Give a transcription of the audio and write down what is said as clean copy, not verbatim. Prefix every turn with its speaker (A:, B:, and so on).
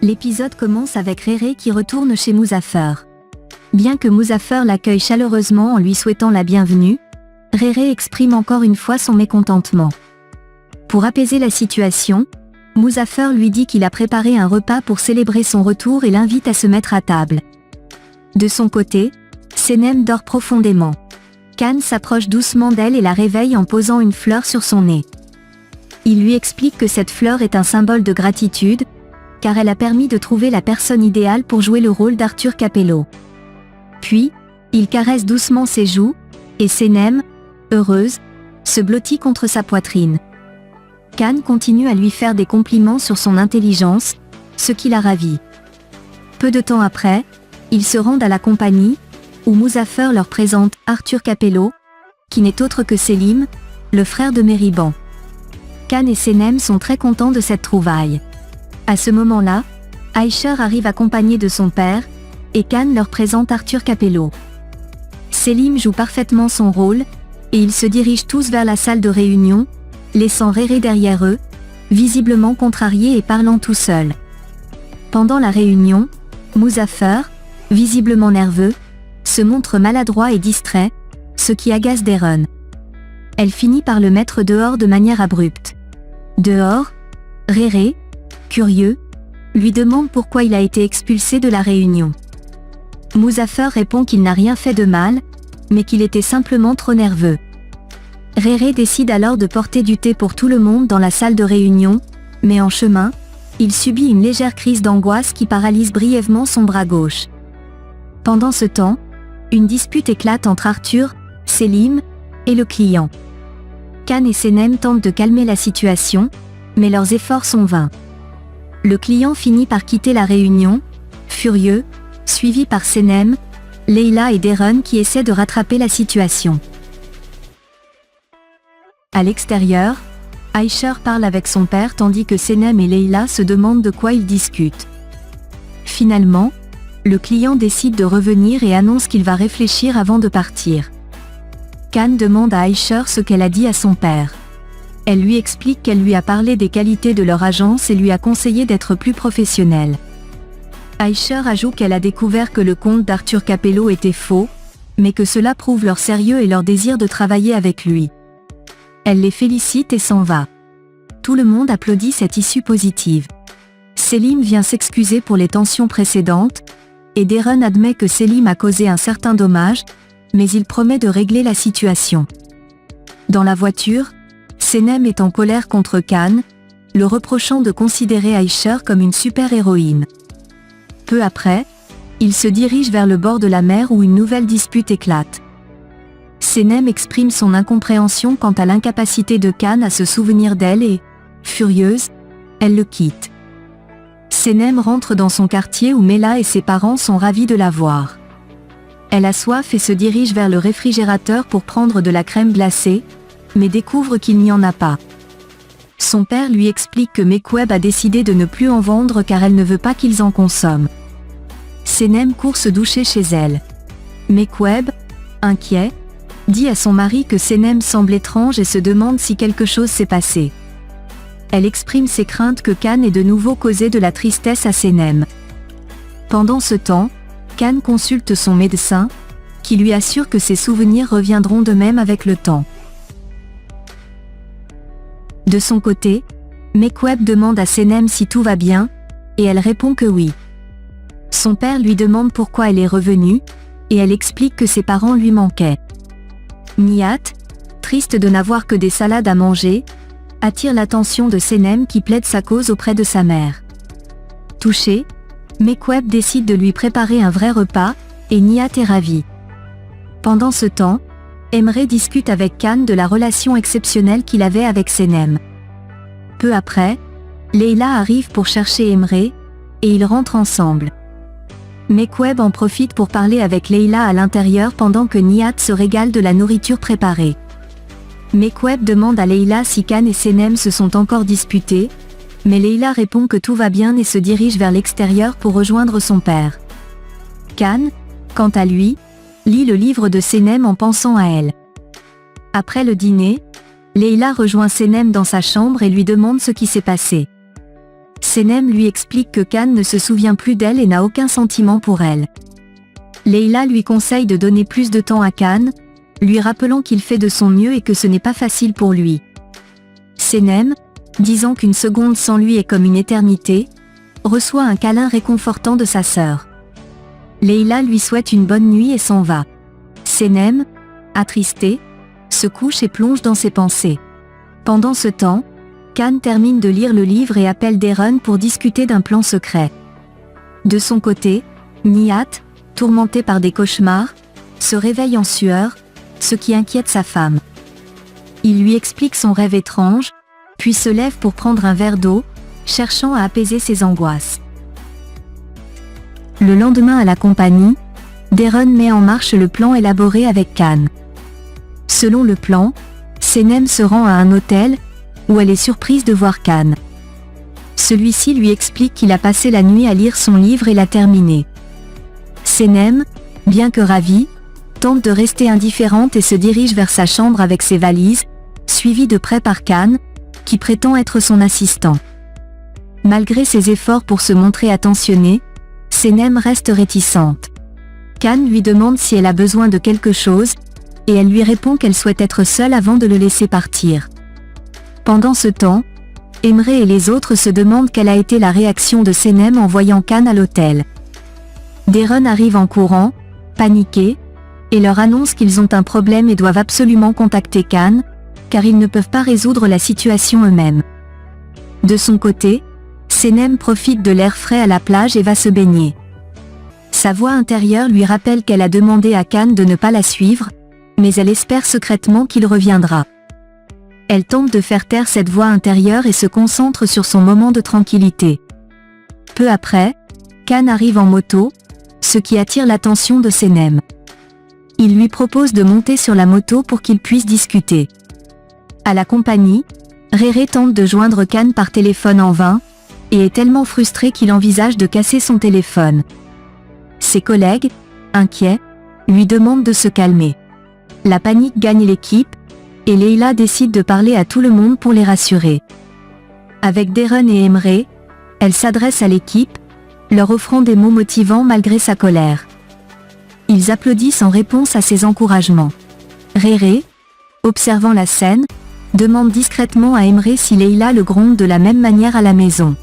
A: L'épisode commence avec Réré qui retourne chez Muzaffer. Bien que Muzaffer l'accueille chaleureusement en lui souhaitant la bienvenue, Réré exprime encore une fois son mécontentement. Pour apaiser la situation, Muzaffer lui dit qu'il a préparé un repas pour célébrer son retour et l'invite à se mettre à table. De son côté, Senem dort profondément. Khan s'approche doucement d'elle et la réveille en posant une fleur sur son nez. Il lui explique que cette fleur est un symbole de gratitude, car elle a permis de trouver la personne idéale pour jouer le rôle d'Arthur Capello. Puis, il caresse doucement ses joues, et Senem, heureuse, se blottit contre sa poitrine. Khan continue à lui faire des compliments sur son intelligence, ce qui la ravit. Peu de temps après, ils se rendent à la compagnie, où Muzaffer leur présente Arthur Capello, qui n'est autre que Selim, le frère de Meriban. Khan et Senem sont très contents de cette trouvaille. À ce moment-là, Aïcher arrive accompagné de son père, et Khan leur présente Arthur Capello. Selim joue parfaitement son rôle, et ils se dirigent tous vers la salle de réunion, laissant Réré derrière eux, visiblement contrarié et parlant tout seul. Pendant la réunion, Muzaffer, visiblement nerveux, se montre maladroit et distrait, ce qui agace Deron. Elle finit par le mettre dehors de manière abrupte. Dehors, Réré, curieux, lui demande pourquoi il a été expulsé de la réunion. Muzaffer répond qu'il n'a rien fait de mal, mais qu'il était simplement trop nerveux. Réré décide alors de porter du thé pour tout le monde dans la salle de réunion, mais en chemin, il subit une légère crise d'angoisse qui paralyse brièvement son bras gauche. Pendant ce temps, une dispute éclate entre Arthur, Selim, et le client. Khan et Senem tentent de calmer la situation, mais leurs efforts sont vains. Le client finit par quitter la réunion, furieux, suivi par Senem, Leila et Deron qui essaient de rattraper la situation. À l'extérieur, Aïcher parle avec son père tandis que Senem et Leila se demandent de quoi ils discutent. Finalement, le client décide de revenir et annonce qu'il va réfléchir avant de partir. Khan demande à Aïcher ce qu'elle a dit à son père. Elle lui explique qu'elle lui a parlé des qualités de leur agence et lui a conseillé d'être plus professionnelle. Aïcher ajoute qu'elle a découvert que le compte d'Arthur Capello était faux, mais que cela prouve leur sérieux et leur désir de travailler avec lui. Elle les félicite et s'en va. Tout le monde applaudit cette issue positive. Selim vient s'excuser pour les tensions précédentes, et Deron admet que Selim a causé un certain dommage, mais il promet de régler la situation. Dans la voiture, Senem est en colère contre Khan, le reprochant de considérer Aïcher comme une super-héroïne. Peu après, il se dirige vers le bord de la mer où une nouvelle dispute éclate. Senem exprime son incompréhension quant à l'incapacité de Khan à se souvenir d'elle et, furieuse, elle le quitte. Senem rentre dans son quartier où Mela et ses parents sont ravis de la voir. Elle a soif et se dirige vers le réfrigérateur pour prendre de la crème glacée, mais découvre qu'il n'y en a pas. Son père lui explique que Mekweb a décidé de ne plus en vendre car elle ne veut pas qu'ils en consomment. Senem court se doucher chez elle. Mekweb, inquiet, dit à son mari que Senem semble étrange et se demande si quelque chose s'est passé. Elle exprime ses craintes que Khan ait de nouveau causé de la tristesse à Senem. Pendant ce temps, Khan consulte son médecin, qui lui assure que ses souvenirs reviendront de même avec le temps. De son côté, Mekweb demande à Senem si tout va bien, et elle répond que oui. Son père lui demande pourquoi elle est revenue, et elle explique que ses parents lui manquaient. Nihat, triste de n'avoir que des salades à manger, attire l'attention de Senem qui plaide sa cause auprès de sa mère. Touché, Mekweb décide de lui préparer un vrai repas, et Nihat est ravi. Pendant ce temps, Emre discute avec Khan de la relation exceptionnelle qu'il avait avec Senem. Peu après, Leila arrive pour chercher Emre, et ils rentrent ensemble. Mekweb en profite pour parler avec Leila à l'intérieur pendant que Nihat se régale de la nourriture préparée. Mekweb demande à Leila si Khan et Senem se sont encore disputés, mais Leila répond que tout va bien et se dirige vers l'extérieur pour rejoindre son père. Khan, quant à lui, lit le livre de Senem en pensant à elle. Après le dîner, Leila rejoint Senem dans sa chambre et lui demande ce qui s'est passé. Senem lui explique que Khan ne se souvient plus d'elle et n'a aucun sentiment pour elle. Leila lui conseille de donner plus de temps à Khan, lui rappelant qu'il fait de son mieux et que ce n'est pas facile pour lui. Senem, disant qu'une seconde sans lui est comme une éternité, reçoit un câlin réconfortant de sa sœur. Leila lui souhaite une bonne nuit et s'en va. Senem, attristé, se couche et plonge dans ses pensées. Pendant ce temps, Khan termine de lire le livre et appelle Deren pour discuter d'un plan secret. De son côté, Nihat, tourmenté par des cauchemars, se réveille en sueur, ce qui inquiète sa femme. Il lui explique son rêve étrange, puis se lève pour prendre un verre d'eau, cherchant à apaiser ses angoisses. Le lendemain à la compagnie, Deren met en marche le plan élaboré avec Khan. Selon le plan, Senem se rend à un hôtel, où elle est surprise de voir Khan. Celui-ci lui explique qu'il a passé la nuit à lire son livre et l'a terminé. Senem, bien que ravie, tente de rester indifférente et se dirige vers sa chambre avec ses valises, suivie de près par Khan, qui prétend être son assistant. Malgré ses efforts pour se montrer attentionnée, Senem reste réticente. Khan lui demande si elle a besoin de quelque chose, et elle lui répond qu'elle souhaite être seule avant de le laisser partir. Pendant ce temps, Emre et les autres se demandent quelle a été la réaction de Senem en voyant Khan à l'hôtel. Deren arrive en courant, paniqué, et leur annonce qu'ils ont un problème et doivent absolument contacter Khan, car ils ne peuvent pas résoudre la situation eux-mêmes. De son côté, Senem profite de l'air frais à la plage et va se baigner. Sa voix intérieure lui rappelle qu'elle a demandé à Khan de ne pas la suivre, mais elle espère secrètement qu'il reviendra. Elle tente de faire taire cette voix intérieure et se concentre sur son moment de tranquillité. Peu après, Khan arrive en moto, ce qui attire l'attention de Senem. Il lui propose de monter sur la moto pour qu'ils puissent discuter. À la compagnie, Rere tente de joindre Khan par téléphone en vain, et est tellement frustré qu'il envisage de casser son téléphone. Ses collègues, inquiets, lui demandent de se calmer. La panique gagne l'équipe, et Leila décide de parler à tout le monde pour les rassurer. Avec Deren et Emre, elle s'adresse à l'équipe, leur offrant des mots motivants malgré sa colère. Ils applaudissent en réponse à ses encouragements. Rere, observant la scène, demande discrètement à Emre si Leila le gronde de la même manière à la maison.